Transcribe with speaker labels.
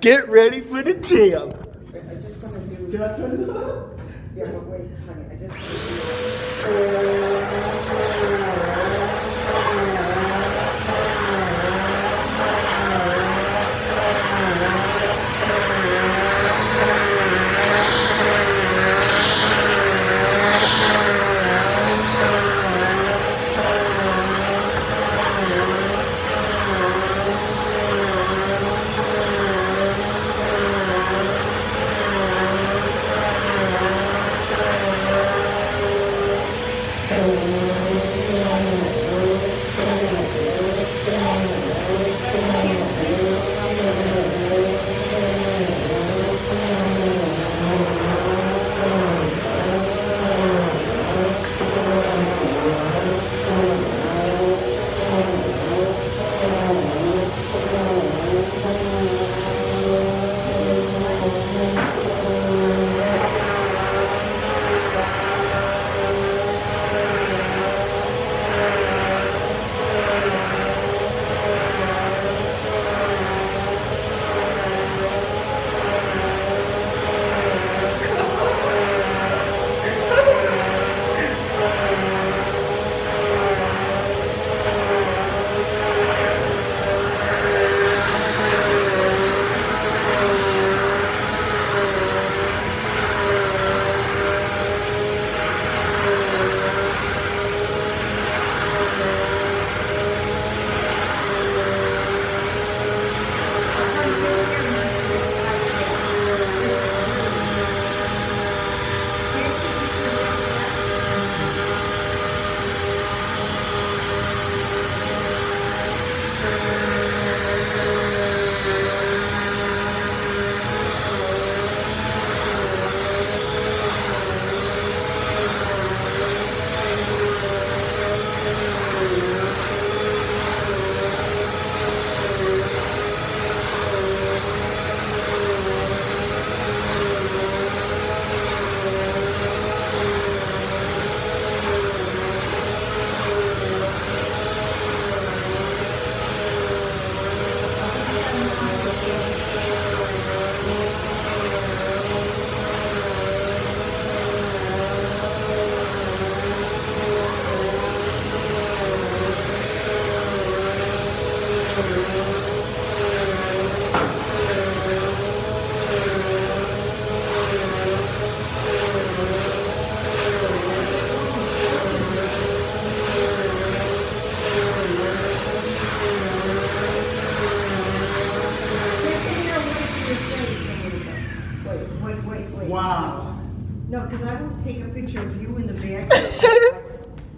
Speaker 1: Get ready for the jam.
Speaker 2: I just want to do.
Speaker 1: Can I turn it on?
Speaker 2: Yeah, but wait, honey, I just want to do. Wait.
Speaker 1: Wow.
Speaker 2: No, because I will take a picture of you in the back.